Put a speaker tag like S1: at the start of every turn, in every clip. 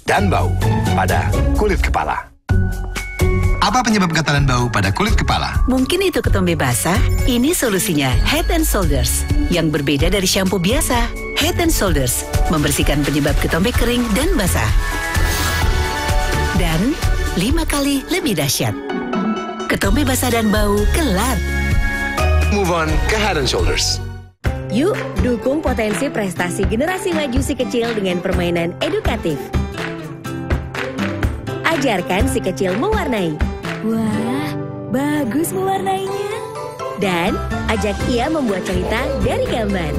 S1: dan bau pada kulit kepala.
S2: Apa penyebab gatal dan bau pada kulit kepala?
S3: Mungkin itu ketombe basah. Ini solusinya, Head & Shoulders. Yang berbeda dari shampoo biasa. Head & Shoulders membersihkan penyebab ketombe kering dan basah. Dan 5 kali lebih dahsyat. Ketombe basah dan bau kelar.
S1: Move on ke Head & Shoulders.
S4: Yuk, dukung potensi prestasi generasi maju si kecil dengan permainan edukatif. Ajarkan si kecil mewarnai. Wah, bagus mewarnainya. Dan ajak ia membuat cerita dari gambar.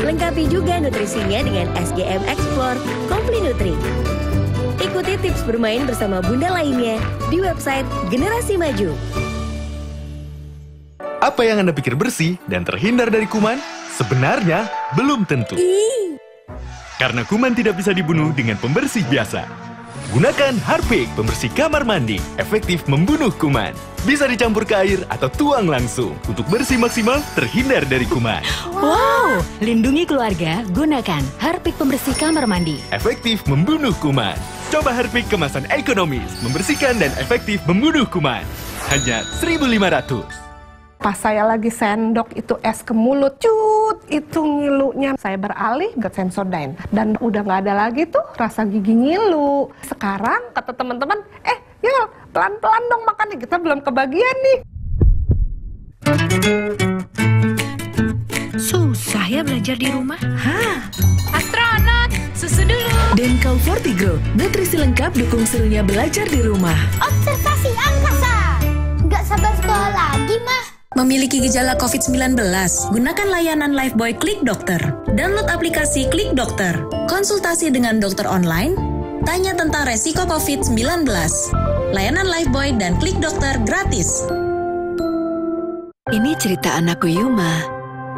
S4: Lengkapi juga nutrisinya dengan SGM Explore Komplinutri. Ikuti tips bermain bersama bunda lainnya di website Generasi Maju.
S5: Apa yang Anda pikir bersih dan terhindar dari kuman? Sebenarnya belum tentu. Karena kuman tidak bisa dibunuh dengan pembersih biasa. Gunakan Harpic, pembersih kamar mandi, efektif membunuh kuman. Bisa dicampur ke air atau tuang langsung. Untuk bersih maksimal, terhindar dari kuman.
S6: Wow, lindungi keluarga, gunakan Harpic pembersih kamar mandi.
S5: Efektif membunuh kuman. Coba Harpic kemasan ekonomis, membersihkan dan efektif membunuh kuman. Hanya 1.500.
S7: Pas saya lagi sendok itu es ke mulut, cut, itu ngilunya. Saya beralih ke Sensodyne dan udah nggak ada lagi tuh rasa gigi ngilu. Sekarang kata teman-teman, ya pelan-pelan dong makannya, kita belum kebagian nih.
S8: Susah ya belajar di rumah? Hah? Astronot, susu dulu.
S9: Denkau Fortigrow, nutrisi lengkap dukung serunya belajar di rumah.
S10: Observasi angkasa. Nggak sabar sekolah lagi, Mah.
S9: Memiliki gejala COVID-19? Gunakan layanan Lifebuoy Klik Dokter. Download aplikasi Klik Dokter. Konsultasi dengan dokter online. Tanya tentang resiko COVID-19. Layanan Lifebuoy dan Klik Dokter gratis.
S3: Ini cerita anakku Yuma.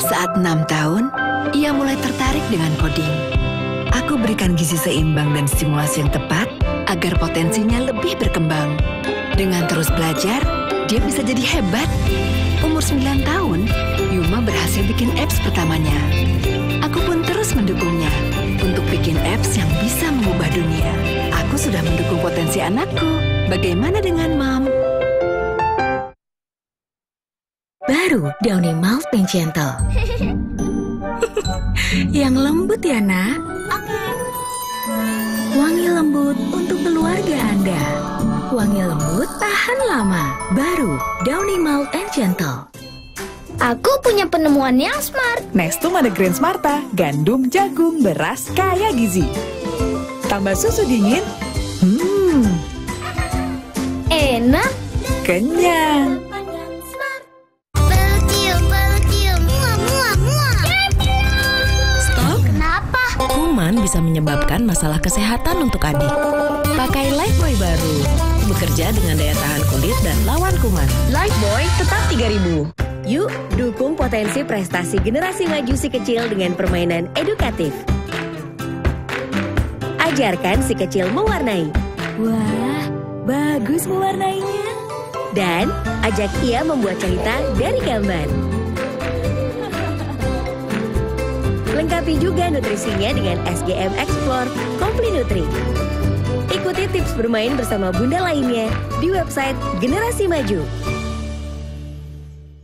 S3: Saat 6 tahun, ia mulai tertarik dengan coding. Aku berikan gizi seimbang dan stimulasi yang tepat agar potensinya lebih berkembang. Dengan terus belajar, dia bisa jadi hebat. Umur 9 tahun, Yuma berhasil bikin apps pertamanya. Aku pun terus mendukungnya untuk bikin apps yang bisa mengubah dunia. Aku sudah mendukung potensi anakku. Bagaimana dengan Mom?
S8: Baru Downy Malt Pink Gentle. Yang lembut ya, Nak? Wangi lembut untuk keluarga Anda. Wangi lembut tahan lama. Baru Downy Malt and Gentle.
S10: Aku punya penemuan yang smart.
S11: Nestum ada Grain Smarta, gandum, jagung, beras, kaya gizi. Tambah susu dingin,
S10: Enak.
S11: kenyang.
S9: Stop.
S10: Kenapa?
S9: Kuman bisa menyebabkan masalah kesehatan untuk adik. Pakai Lifebuoy baru. Bekerja dengan daya tahan kulit dan lawan kuman.
S4: Lifebuoy tetap 3.000. Yuk, dukung potensi prestasi generasi maju si kecil dengan permainan edukatif. Ajarkan si kecil mewarnai.
S6: Wah, bagus mewarnainya.
S4: Dan ajak ia membuat cerita dari gambar. Lengkapi juga nutrisinya dengan SGM Explore Komplinutri. Ikuti tips bermain bersama bunda lainnya di website Generasi Maju.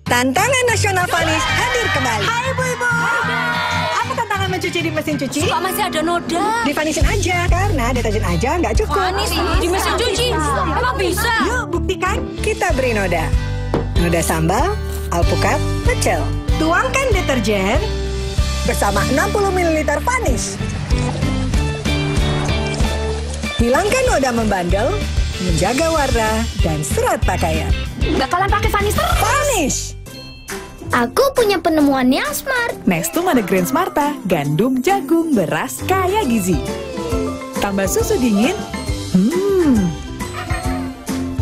S12: Tantangan Nasional Vanish hadir kembali.
S13: Hai Ibu-Ibu. Apa tantangan mencuci di mesin cuci?
S6: Kok masih ada noda?
S12: Divanishin aja, karena deterjen aja nggak cukup.
S6: Vanis di mesin cuci? Emang bisa?
S12: Yuk buktikan. Kita beri noda. Noda sambal, alpukat, pecel. Tuangkan deterjen bersama 60 ml Vanish. Hilangkan noda membandel, menjaga warna dan serat pakaian.
S6: Bakalan pakai Vanish terus.
S12: Vanish.
S10: Aku punya penemuan yang smart.
S11: Nestum ada Grain Smarta, gandum, jagung, beras, kaya gizi. Tambah susu dingin,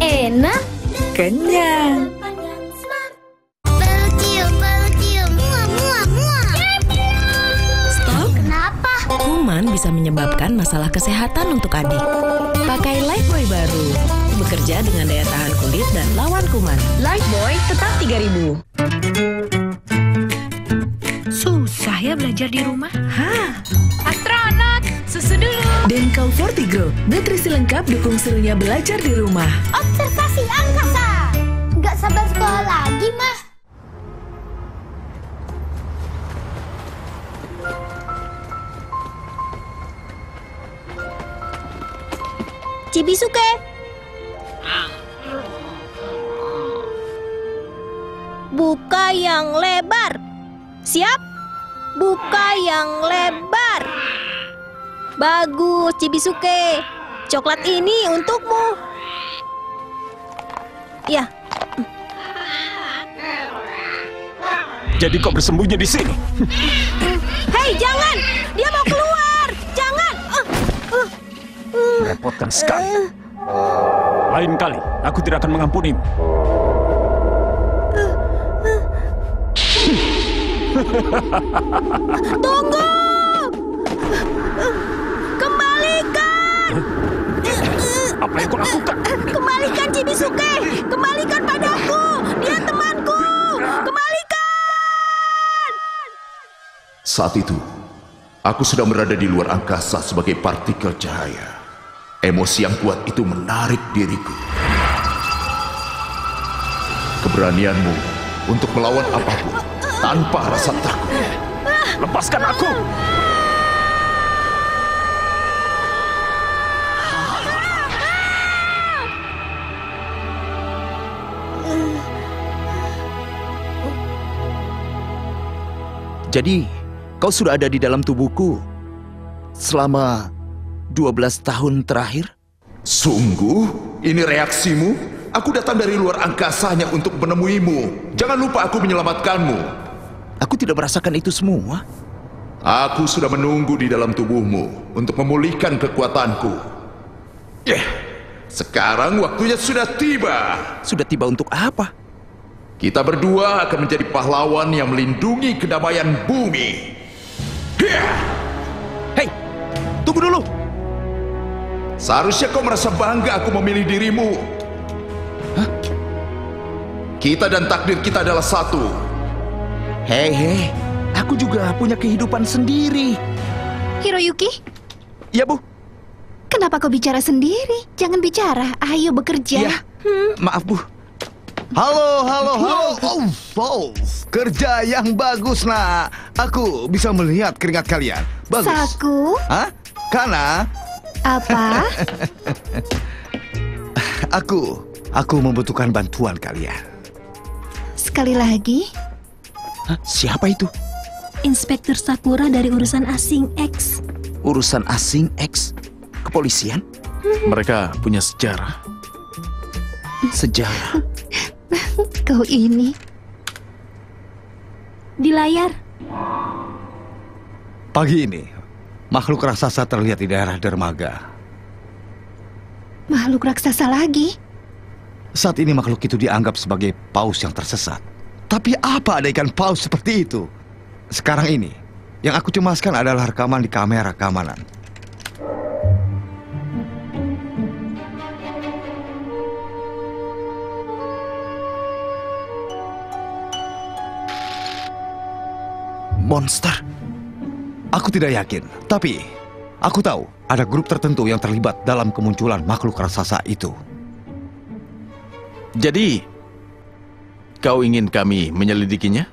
S10: Enak.
S11: kenyang.
S9: Stop.
S10: Kenapa?
S9: Kuman bisa menyebabkan masalah kesehatan untuk adik. Pakai Lifebuoy baru. Bekerja dengan daya tahan kulit dan lawan kuman.
S4: Lifebuoy tetap 3.000.
S8: Susah ya belajar di rumah? Hah? Astronot.
S11: Mal Fortigro. Nutrisi lengkap dukung serunya belajar di rumah.
S10: Observasi angkasa. Nggak sabar sekolah lagi, Mah.
S4: Cibisuke. Buka yang lebar. Siap? Buka yang lebar. Bagus, Cibisuke. Coklat ini untukmu. Ya.
S14: Jadi kau bersembunyi di sini?
S4: Hei, jangan! Dia mau keluar! Jangan!
S14: Merepotkan sekali. Lain kali, aku tidak akan mengampunimu.
S4: Tunggu! Kembalikan!
S14: Apa yang kau lakukan?
S4: Kembalikan Cibisuke! Kembalikan padaku! Dia temanku! Kembalikan!
S15: Saat itu, aku sedang berada di luar angkasa sebagai partikel cahaya. Emosi yang kuat itu menarik diriku. Keberanianmu untuk melawan apapun tanpa rasa takut.
S14: Lepaskan aku!
S16: Jadi, kau sudah ada di dalam tubuhku selama 12 tahun terakhir?
S15: Sungguh? Ini reaksimu? Aku datang dari luar angkasa hanya untuk menemuimu. Jangan lupa aku menyelamatkanmu.
S16: Aku tidak merasakan itu semua.
S15: Aku sudah menunggu di dalam tubuhmu untuk memulihkan kekuatanku. Sekarang waktunya sudah tiba.
S16: Sudah tiba untuk apa?
S15: Kita berdua akan menjadi pahlawan yang melindungi kedamaian bumi.
S16: Hei, tunggu dulu.
S15: Seharusnya kau merasa bangga aku memilih dirimu.
S16: Hah?
S15: Kita dan takdir kita adalah satu.
S16: Hei, aku juga punya kehidupan sendiri.
S17: Hiroyuki?
S16: Ya, Bu.
S17: Kenapa kau bicara sendiri? Jangan bicara, ayo bekerja.
S16: Ya, maaf, Bu.
S18: Halo. Oh, kerja yang bagus, nak. Aku bisa melihat keringat kalian. Bagus.
S17: Saku?
S18: Hah? Kana?
S17: Apa?
S18: Aku membutuhkan bantuan kalian.
S17: Sekali lagi?
S16: Hah? Siapa itu?
S4: Inspektur Sakura dari urusan asing X.
S16: Urusan asing X? Kepolisian?
S5: Mereka punya sejarah.
S16: Sejarah?
S17: Kau ini.
S4: Di layar.
S18: Pagi ini, makhluk raksasa terlihat di daerah dermaga.
S17: Makhluk raksasa lagi?
S18: Saat ini makhluk itu dianggap sebagai paus yang tersesat. Tapi apa ada ikan paus seperti itu? Sekarang ini, yang aku cemaskan adalah rekaman di kamera keamanan.
S16: Monster?
S18: Aku tidak yakin, tapi aku tahu ada grup tertentu yang terlibat dalam kemunculan makhluk raksasa itu.
S5: Jadi, kau ingin kami menyelidikinya?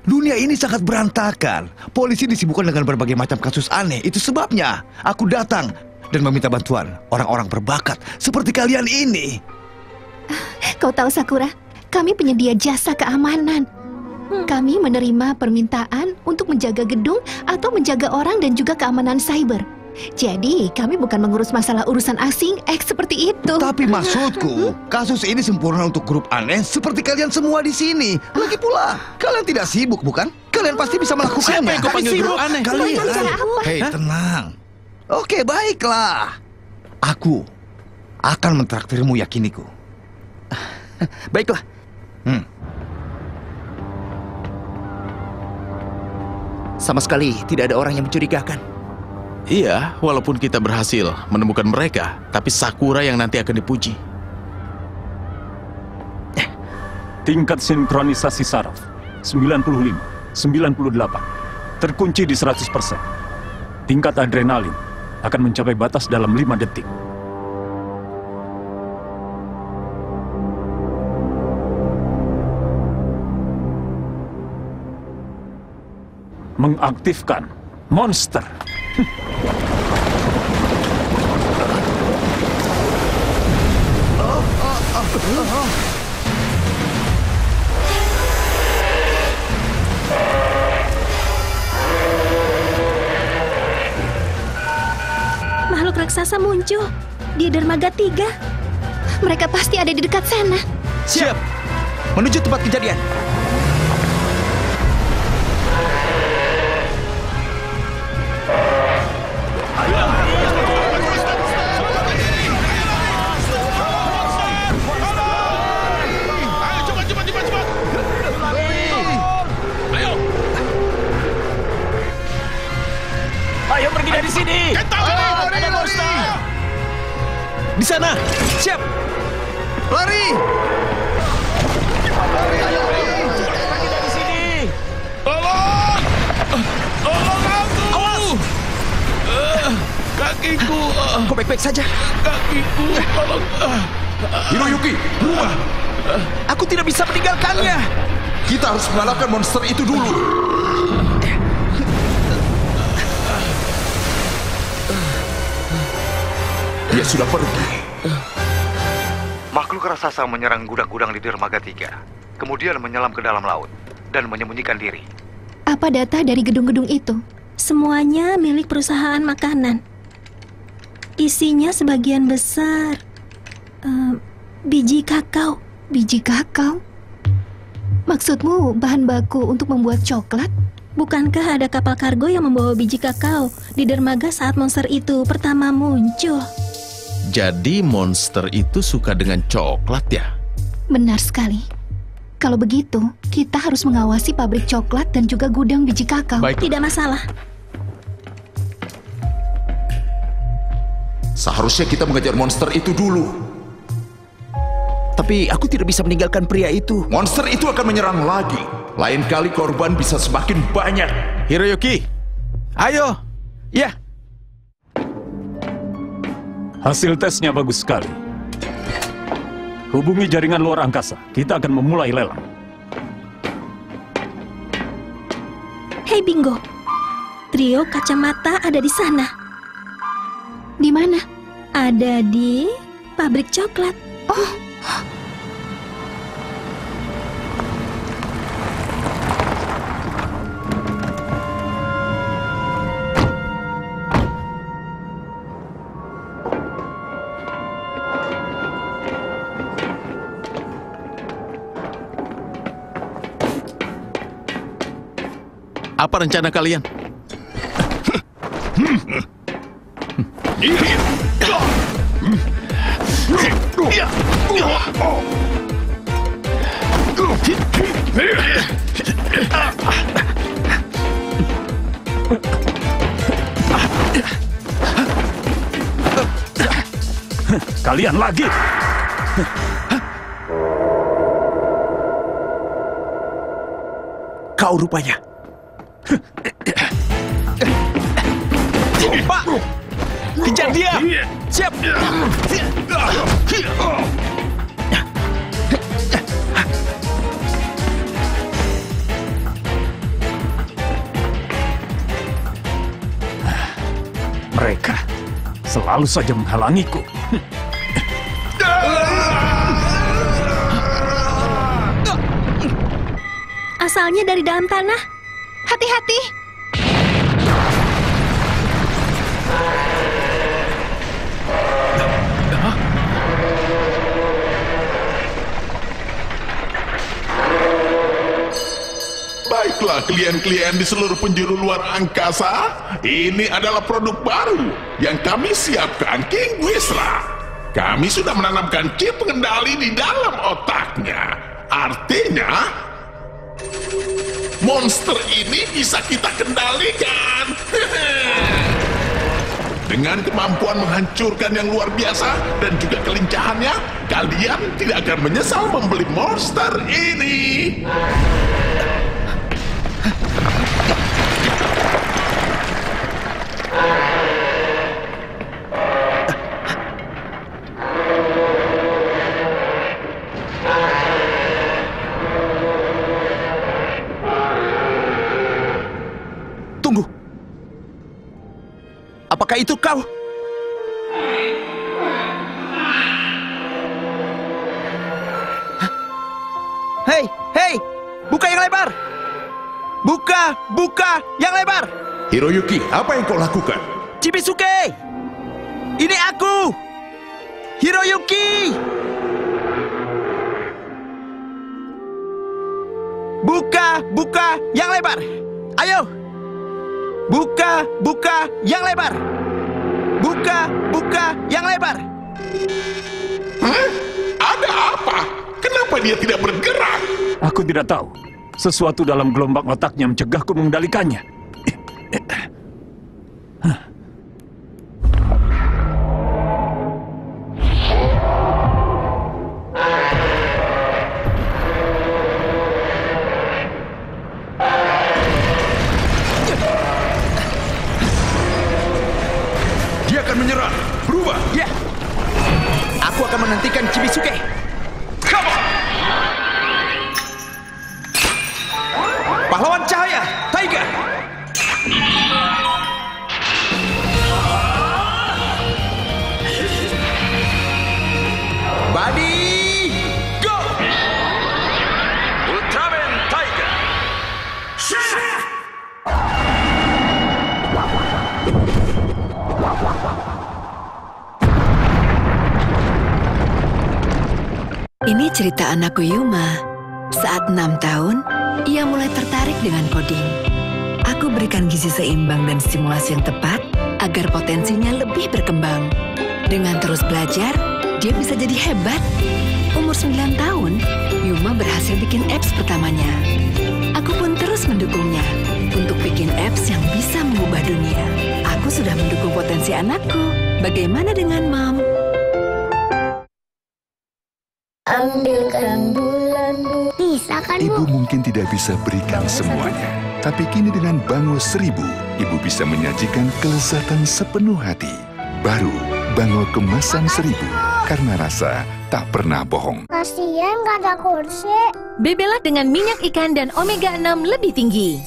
S18: Dunia ini sangat berantakan. Polisi disibukkan dengan berbagai macam kasus aneh. Itu sebabnya aku datang dan meminta bantuan orang-orang berbakat seperti kalian ini.
S17: Kau tahu, Sakura, kami penyedia jasa keamanan. Kami menerima permintaan untuk menjaga gedung atau menjaga orang dan juga keamanan cyber. Jadi, kami bukan mengurus masalah urusan asing seperti itu.
S18: Tapi maksudku, kasus ini sempurna untuk grup aneh seperti kalian semua di sini. Lagi pula, kalian tidak sibuk, bukan? Kalian pasti bisa melakukannya.
S5: Siapa yang kau panggil grup aneh?
S18: Kalian. Hei, tenang. Oke, baiklah. Aku akan mentraktirmu, yakiniku.
S16: Baiklah. Sama sekali tidak ada orang yang mencurigakan.
S5: Iya, walaupun kita berhasil menemukan mereka, tapi Sakura yang nanti akan dipuji.
S14: Tingkat sinkronisasi saraf 95, 98. Terkunci di 100%. Tingkat adrenalin akan mencapai batas dalam 5 detik. Mengaktifkan monster.
S17: Makhluk raksasa muncul di dermaga 3. Mereka pasti ada di dekat sana.
S16: Siap. Menuju tempat kejadian.
S14: Ayo pergi dari sini. Ada monster.
S16: Di sana. Siap. Lari.
S14: Pergi dari sini. Tolong. Tolong aku.
S16: Awas.
S14: Kakiku.
S16: Kau baik-baik saja.
S14: Kakiku. Tolong.
S15: Hiroyuki, berubah.
S16: Aku tidak bisa meninggalkannya.
S15: Kita harus mengalahkan monster itu dulu. Dia sudah pergi.
S18: Makhluk raksasa menyerang gudang-gudang di dermaga 3, kemudian menyelam ke dalam laut dan menyembunyikan diri.
S17: Apa data dari gedung-gedung itu?
S4: Semuanya milik perusahaan makanan. Isinya sebagian besar biji kakao.
S17: Biji kakao? Maksudmu bahan baku untuk membuat coklat?
S4: Bukankah ada kapal kargo yang membawa biji kakao di dermaga saat monster itu pertama muncul?
S19: Jadi monster itu suka dengan coklat ya?
S17: Benar sekali. Kalau begitu, kita harus mengawasi pabrik coklat dan juga gudang biji kakao.
S19: Baik.
S4: Tidak masalah.
S15: Seharusnya kita mengejar monster itu dulu.
S16: Tapi aku tidak bisa meninggalkan pria itu.
S15: Monster itu akan menyerang lagi. Lain kali korban bisa semakin banyak.
S19: Hiroyuki, ayo. Ya.
S14: Hasil tesnya bagus sekali. Hubungi jaringan luar angkasa. Kita akan memulai lelang.
S4: Hei Bingo, trio kacamata ada di sana.
S17: Di mana?
S4: Ada di pabrik coklat.
S17: Oh.
S19: Apa rencana kalian?
S14: Kalian lagi.
S16: Kau rupanya. Pak, kejar dia. Siap.
S14: Mereka selalu saja menghalangiku.
S4: Asalnya dari dalam tanah.
S17: Hati-hati.
S20: Baiklah klien-klien di seluruh penjuru luar angkasa, ini adalah produk baru yang kami siapkan, King Wisra. Kami sudah menanamkan chip pengendali di dalam otaknya. Artinya, monster ini bisa kita kendalikan. Dengan kemampuan menghancurkan yang luar biasa dan juga kelincahannya, kalian tidak akan menyesal membeli monster ini.
S16: Apakah itu kau? Hei, hei! Buka yang lebar! Buka yang lebar!
S15: Hiroyuki, apa yang kau lakukan?
S16: Chibisuke! Ini aku! Hiroyuki! Buka yang lebar! Ayo! Buka yang lebar! Buka yang lebar!
S20: Hah? Ada apa? Kenapa dia tidak bergerak?
S14: Aku tidak tahu. Sesuatu dalam gelombang otaknya mencegahku mengendalikannya.
S15: Dia akan menyerang. Berubah.
S16: Ya. Aku akan menghentikan Chibisuke.
S15: Come on!
S16: Pahlawan cahaya, Taiga! Body, go!
S5: Ultraman Taiga.
S3: Ini cerita anakku Yuma. Saat 6 tahun, ia mulai tertarik dengan coding. Aku berikan gizi seimbang dan stimulasi yang tepat agar potensinya lebih berkembang. Dengan terus belajar, dia bisa jadi hebat. Umur 9 tahun, Yuma berhasil bikin apps pertamanya. Aku pun terus mendukungnya untuk bikin apps yang bisa mengubah dunia. Aku sudah mendukung potensi anakku. Bagaimana dengan Mom?
S10: Ambilkan bulan, Bu. Bisa kan, Bu?
S21: Ibu mungkin tidak bisa berikan semuanya. Tapi kini dengan Bango 1000, Ibu bisa menyajikan kelezatan sepenuh hati. Baru Bango kemasan 1000, karena rasa tak pernah bohong.
S10: Kasian gak ada kursi.
S22: Bebelat dengan minyak ikan dan omega 6 lebih tinggi.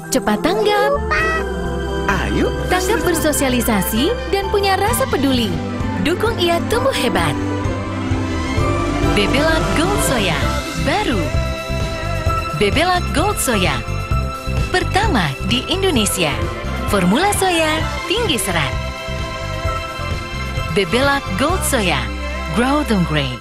S22: Cepat tanggap.
S16: Ayo.
S22: Tanggap bersosialisasi dan punya rasa peduli. Dukung ia tumbuh hebat. Bebelat Gold Soya baru. Bebelat Gold Soya pertama di Indonesia. Formula soya tinggi serat. Bebelat Gold Soya, grow them great.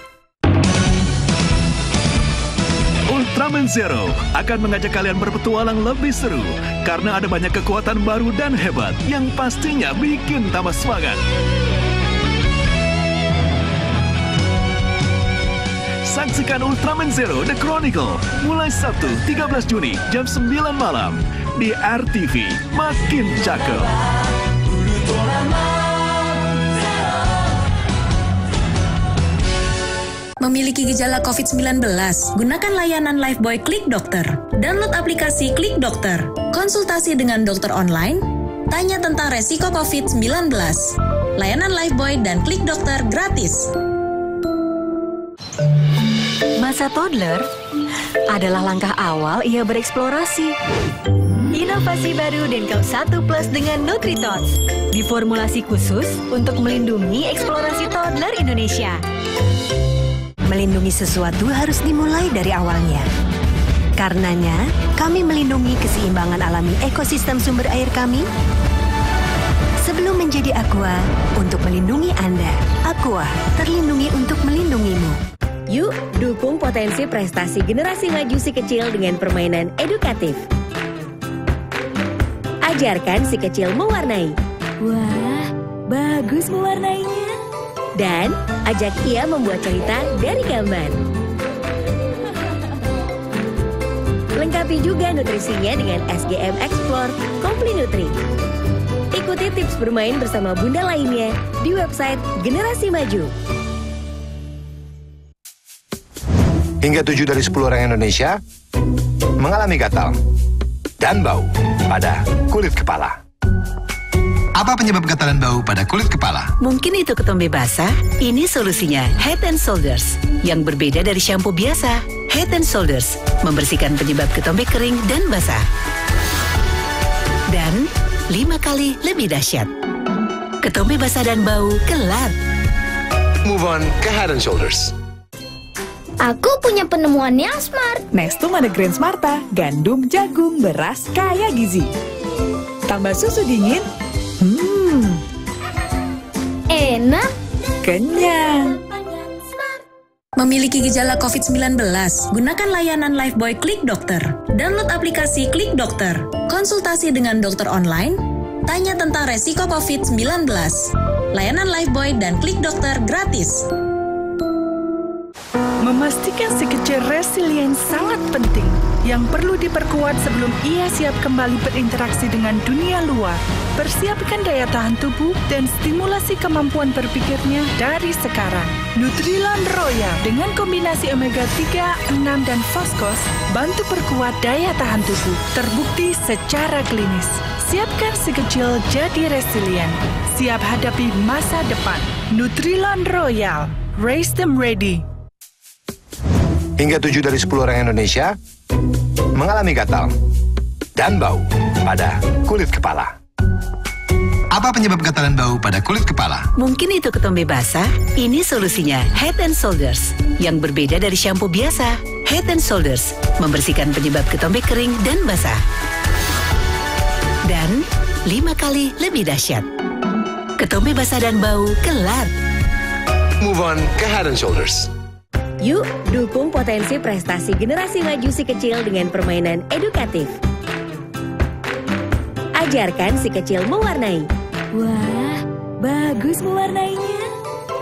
S5: Ultraman Zero akan mengajak kalian berpetualang lebih seru karena ada banyak kekuatan baru dan hebat yang pastinya bikin tambah semangat. Saksikan Ultraman Zero The Chronicle mulai Sabtu 13 Juni jam 9 malam di RTV. Makin cakep.
S9: Memiliki gejala COVID-19? Gunakan layanan Lifeboy Klik Dokter. Download aplikasi Klik Dokter. Konsultasi dengan dokter online. Tanya tentang resiko COVID-19. Layanan Lifeboy dan Klik Dokter gratis.
S23: Masa toddler adalah langkah awal ia bereksplorasi. Inovasi baru Denkel 1 Plus dengan Nutritots diformulasi khusus untuk melindungi eksplorasi toddler Indonesia. Melindungi sesuatu harus dimulai dari awalnya. Karenanya, kami melindungi keseimbangan alami ekosistem sumber air kami. Sebelum menjadi Aqua, untuk melindungi Anda. Aqua, terlindungi untuk melindungimu.
S4: Yuk, dukung potensi prestasi generasi maju si kecil dengan permainan edukatif. Ajarkan si kecil mewarnai.
S23: Wah, bagus mewarnainya.
S4: Dan ajak ia membuat cerita dari gambar. Lengkapi juga nutrisinya dengan SGM Explore Komplinutri. Ikuti tips bermain bersama bunda lainnya di website Generasi Maju.
S1: Hingga 7 dari 10 orang Indonesia mengalami gatal dan bau pada kulit kepala.
S2: Apa penyebab gatal dan bau pada kulit kepala?
S24: Mungkin itu ketombe basah. Ini solusinya Head & Shoulders. Yang berbeda dari shampoo biasa. Head & Shoulders membersihkan penyebab ketombe kering dan basah. Dan 5 kali lebih dahsyat. Ketombe basah dan bau, kelar.
S1: Move on ke Head & Shoulders.
S10: Aku punya penemuan yang smart.
S11: Nestum ada Grain Smarta, gandum, jagung, beras, kaya gizi. Tambah susu dingin,
S10: enak,
S11: kenyang.
S9: Memiliki gejala COVID-19, gunakan layanan Lifebuoy Klik Dokter. Download aplikasi Klik Dokter. Konsultasi dengan dokter online. Tanya tentang resiko COVID-19. Layanan Lifebuoy dan Klik Dokter gratis.
S6: Memastikan si kecil resilient sangat penting, yang perlu diperkuat sebelum ia siap kembali berinteraksi dengan dunia luar. Persiapkan daya tahan tubuh dan stimulasi kemampuan berpikirnya dari sekarang. Nutrilon Royal dengan kombinasi omega 3, 6, dan Foskos bantu perkuat daya tahan tubuh. Terbukti secara klinis. Siapkan si kecil jadi resilient. Siap hadapi masa depan. Nutrilon Royal. Raise them ready.
S1: Hingga 7 dari 10 orang Indonesia mengalami gatal dan bau pada kulit kepala.
S2: Apa penyebab gatalan bau pada kulit kepala?
S24: Mungkin itu ketombe basah. Ini solusinya Head & Shoulders yang berbeda dari shampoo biasa. Head & Shoulders membersihkan penyebab ketombe kering dan basah. Dan 5 kali lebih dahsyat. Ketombe basah dan bau, kelar.
S1: Move on ke Head & Shoulders.
S4: Yuk, dukung potensi prestasi generasi maju si kecil dengan permainan edukatif. Ajarkan si kecil mewarnai.
S8: Wah, bagus mewarnainya.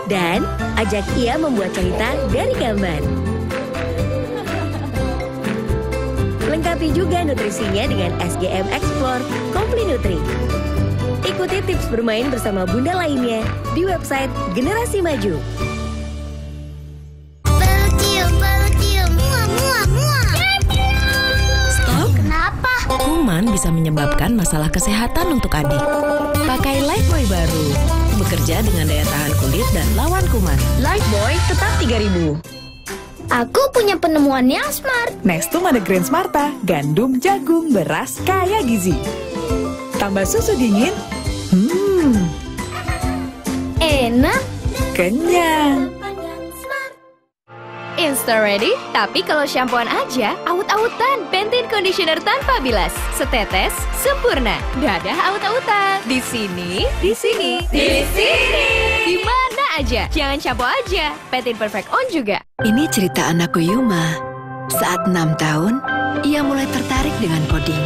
S4: Dan ajak ia membuat cerita dari gambar. Lengkapi juga nutrisinya dengan SGM Explore Komplinutri. Ikuti tips bermain bersama bunda lainnya di website Generasi Maju.
S9: Kuman bisa menyebabkan masalah kesehatan untuk adik. Pakai Lifebuoy baru. Bekerja dengan daya tahan kulit dan lawan kuman. Lifebuoy tetap 3.000.
S10: Aku punya penemuan yang smart.
S11: Nestum ada Grain Smarta, gandum, jagung, beras, kaya gizi. Tambah susu dingin,
S10: enak,
S11: kenyang.
S7: Insta ready, tapi kalau shampooan aja, aut-autan. Pantene conditioner tanpa bilas, setetes, sempurna. Dadah aut-autan. Di sini, di sini, di sini. Di mana aja, jangan shampoo aja. Pantene Perfect On juga.
S3: Ini cerita anakku Yuma. Saat 6 tahun, ia mulai tertarik dengan coding.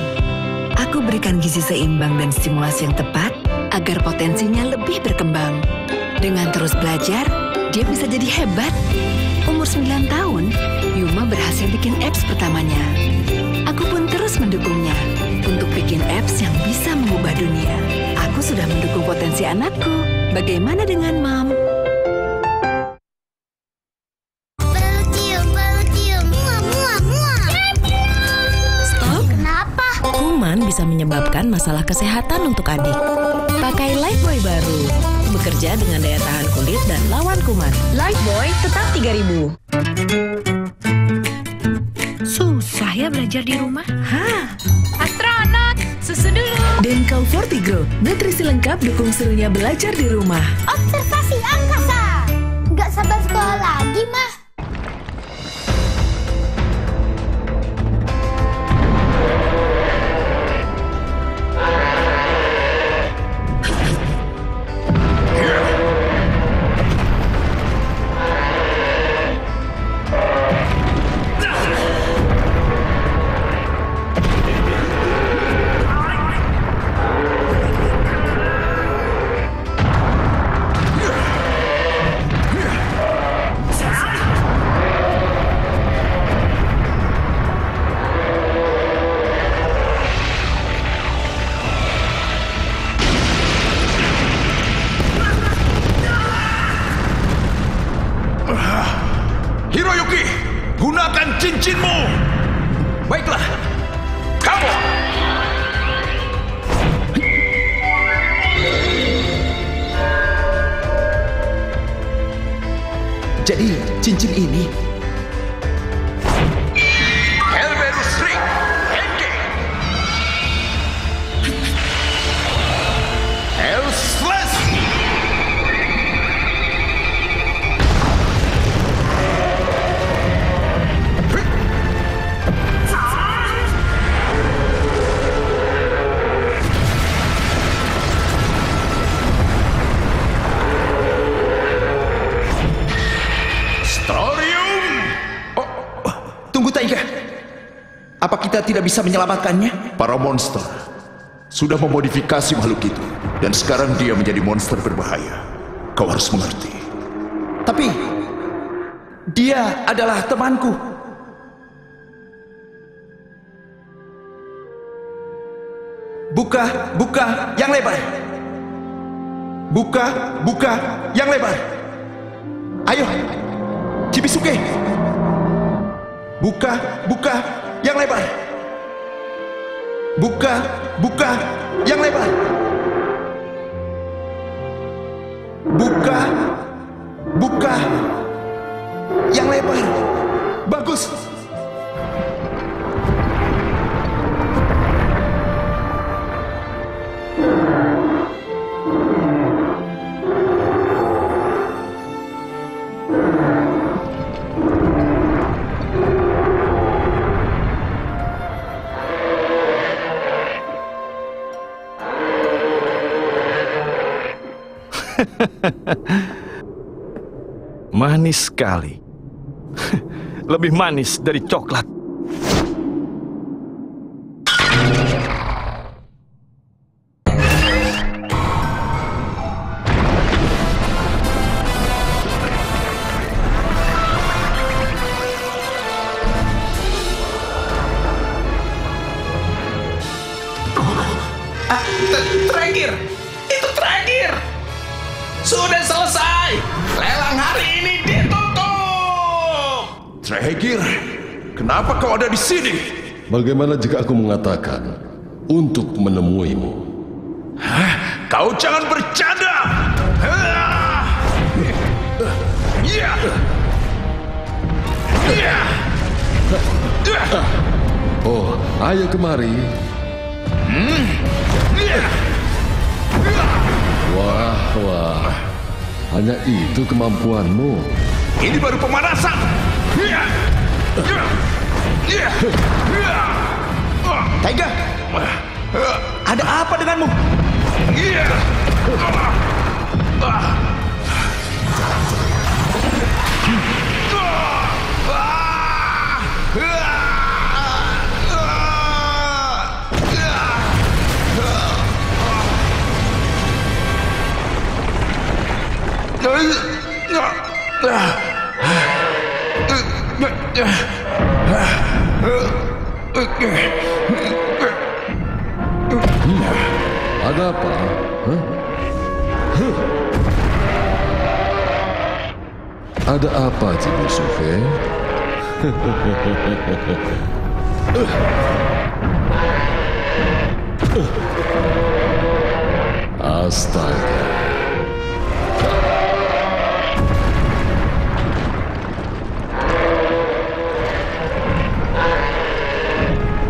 S3: Aku berikan gizi seimbang dan stimulasi yang tepat agar potensinya lebih berkembang. Dengan terus belajar, dia bisa jadi hebat. Umur 9 tahun, Yuma berhasil bikin apps pertamanya. Aku pun terus mendukungnya untuk bikin apps yang bisa mengubah dunia. Aku sudah mendukung potensi anakku. Bagaimana dengan Mom?
S9: Stop. Kenapa? Kuman bisa menyebabkan masalah kesehatan untuk adik. Pakai Lifebuoy baru. Bekerja dengan daya tahan kulit dan lawan kuman. Lifebuoy tetap 3.000.
S7: Susah ya belajar di rumah? Hah? Astronot, susu dulu.
S11: Denkau Fortigrow, nutrisi lengkap dukung serunya belajar di rumah.
S10: Observasi angkasa. Nggak sabar sekolah lagi, Mah.
S15: Hiroyuki, gunakan cincinmu. Baiklah, kamu.
S16: Jadi, cincin ini
S15: Helberus Ring, Henge.
S16: kita tidak bisa menyelamatkannya?
S15: Para monster sudah memodifikasi makhluk itu, dan sekarang dia menjadi monster berbahaya. Kau harus mengerti.
S16: Tapi dia adalah temanku. Buka yang lebar. Buka yang lebar. Ayo, Chibisuke. Buka yang lebar. Buka yang lebar. Buka yang lebar. Bagus.
S14: Manis sekali. Lebih manis dari coklat.
S20: Terakhir! Itu terakhir! Sudah selesai! Lelang hari ini ditutup!
S15: Terakhir, kenapa kau ada di sini?
S12: Bagaimana jika aku mengatakan untuk menemuimu?
S15: Hah? Kau jangan bercanda!
S12: Oh, ayo kemari. Wah, hanya itu kemampuanmu.
S20: Ini baru pemanasan!
S16: Taiga, ada apa denganmu?
S12: Ada apa? Ada apa, Chibisuke? Astaga.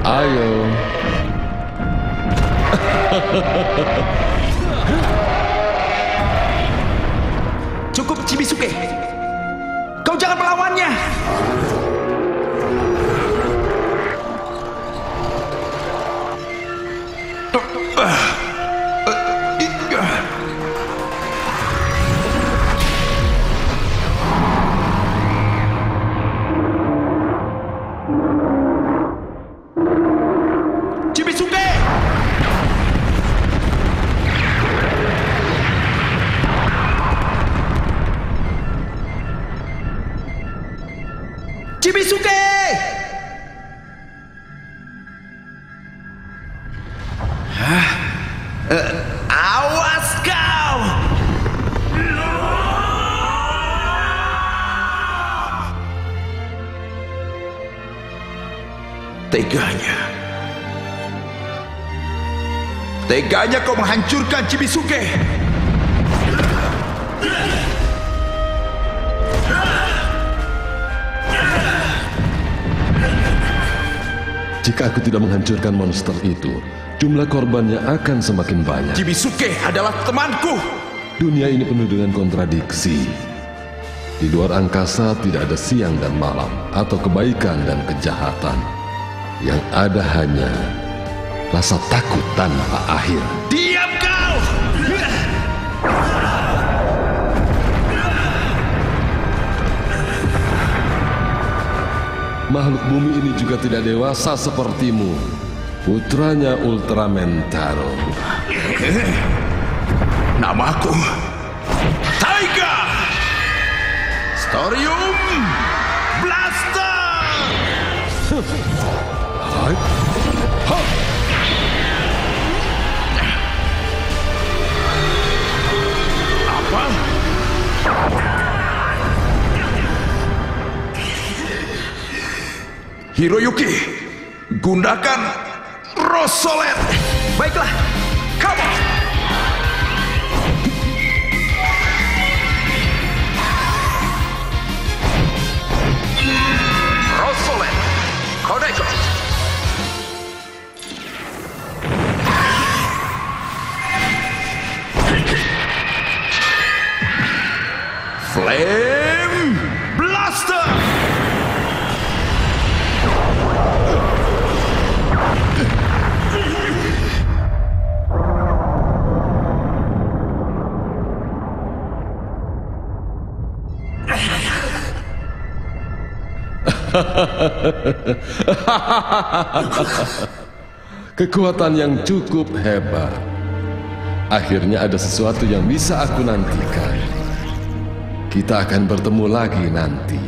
S12: Ayo.
S16: Cukup, Chibisuke. Kau jangan melawannya. Chibisuke! Awas kau!
S15: Teganya kau menghancurkan Chibisuke.
S12: Jika aku tidak menghancurkan monster itu, jumlah korbannya akan semakin banyak.
S15: Chibisuke adalah temanku.
S12: Dunia ini penuh dengan kontradiksi. Di luar angkasa tidak ada siang dan malam, atau kebaikan dan kejahatan. Yang ada hanya rasa takut tanpa akhir.
S20: Diam kau!
S12: makhluk bumi ini juga tidak dewasa sepertimu, putranya Ultraman Taro.
S15: Namaku Taiga Storium Blaster. Apa? Hiroyuki, gunakan Rosolet.
S16: Baiklah, come on.
S15: Rosolet, Kodeko. Flame Blaster.
S12: Kekuatan yang cukup hebat. Akhirnya ada sesuatu yang bisa aku nantikan. Kita akan bertemu lagi nanti.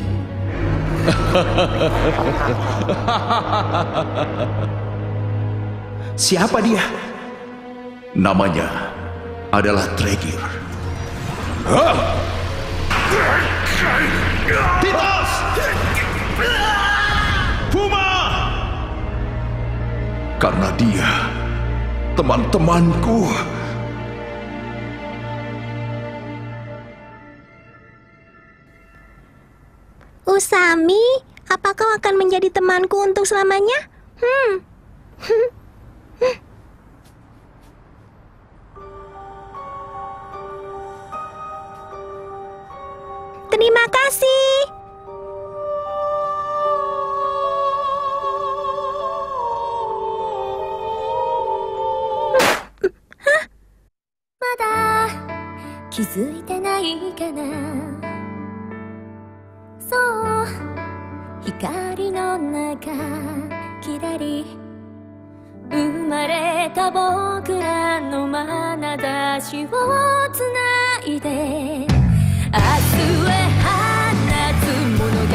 S15: Siapa dia? Namanya adalah Tregir.
S20: Titus! Puma!
S15: Karena dia teman-temanku.
S10: Usami, apa kau akan menjadi temanku untuk selamanya? Terima kasih. Mada 気づいてないかなそう光の中きらり生まれた僕らの眼差しをつないで明日へ放つ物語